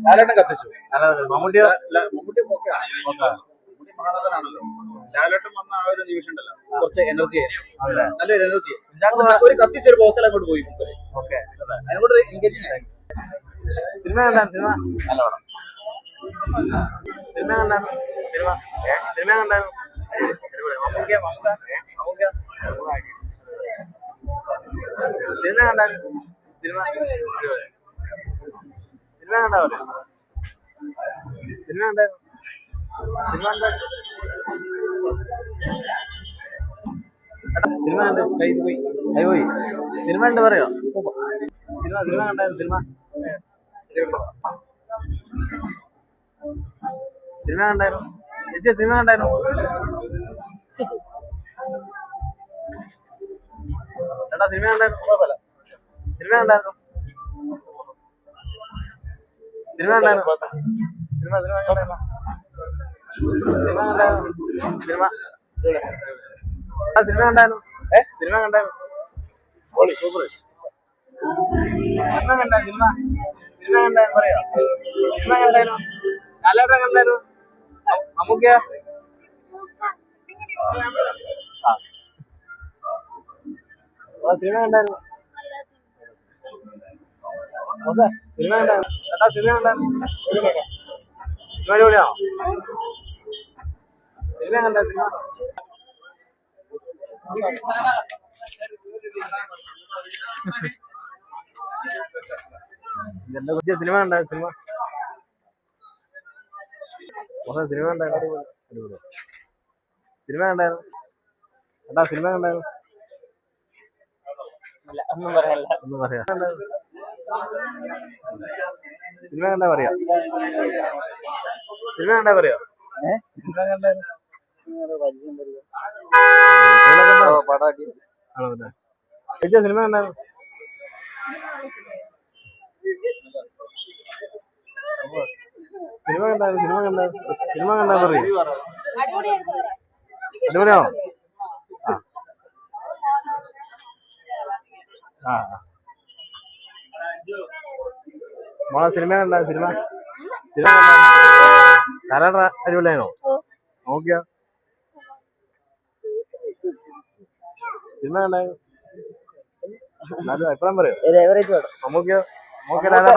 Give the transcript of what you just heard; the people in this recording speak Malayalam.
ലാലേട്ടൻ കത്തിച്ചു. മമ്മൂട്ടി മമ്മൂട്ടി ഓക്കെയാണ്. മമ്മൂട്ടി മഹാനടനാണല്ലോ. ലാലേട്ടൻ വന്ന ആ ഒരു നിമിഷം ഉണ്ടല്ലോ, കുറച്ച് എനർജി നല്ലൊരു എനർജി. ഒരു കത്തിച്ചൊരു പോക്കൽ അങ്ങോട്ട് പോയി. അതിനോട് എൻഗേജിങ് ആയി. സിനിമ കണ്ടായിരുന്നു. സിനിമ നല്ല പടം. സിനിമ കണ്ടായിരുന്നു. സിനിമ കണ്ടായിരുന്നു. മമ്മൂക്ക സിനിമ കണ്ടായിരുന്നു. സിനിമ സിനിമ കണ്ടാവൂലെ? സിനിമ കണ്ടായിരുന്നു. സിനിമ എന്താ? സിനിമ കണ്ട് കൈ പോയി. സിനിമ ഉണ്ട് പറയോ? സിനിമ കണ്ടായിരുന്നു. സിനിമ കണ്ടായിരുന്നു. ചേച്ചി സിനിമ കണ്ടായിരുന്നു. ചേട്ടാ സിനിമ കണ്ടായിരുന്നു. സിനിമ കണ്ടായിരുന്നു. സിനിമ കണ്ടായിരുന്നു. സിനിമ കണ്ടായിരുന്നു. സിനിമ സിനിമ കണ്ടായിരുന്നു. സിനിമ കണ്ടായിരുന്നു. സൂപ്പർ. സിനിമ കണ്ടായിരുന്നു. സിനിമ കണ്ടായിരുന്നു പറയോ? സിനിമ കണ്ടായിരുന്നു. ലാലേട്ടൻ കണ്ടായിരുന്നു. മമ്മൂക്ക സിനിമ കണ്ടായിരുന്നു. സിനിമ കണ്ടായിരുന്നു. ചേട്ടാ സിനിമ കണ്ടായിരുന്നു. സിനിമ അടിപൊളിയാണോ? സിനിമ കണ്ടായിരുന്നു. സിനിമ കണ്ടായിരുന്നു. സിനിമ കണ്ടായിരുന്നു. സിനിമ കണ്ടായിരുന്നു. ചേട്ടാ സിനിമ കണ്ടായിരുന്നു. ഒന്നും പറയാ. സിനിമ കണ്ടാ പറയാ. സിനിമ കണ്ടാ പറയോ? സിനിമ കണ്ടായിരുന്നു. ചേച്ചി സിനിമ കണ്ടായിരുന്നു. സിനിമ കണ്ടാ പറയൂ. അടിപൊളിയാണോ? മോളെ സിനിമ കണ്ട? സിനിമ ലാലേട്ടൻ അടിപൊളിയാണോ? നോക്കിയാ സിനിമ കണ്ടായിരുന്നു. എന്നാലും അഭിപ്രായം പറയോ? മമ്മൂക്കയോ? ലാലേട്ടൻ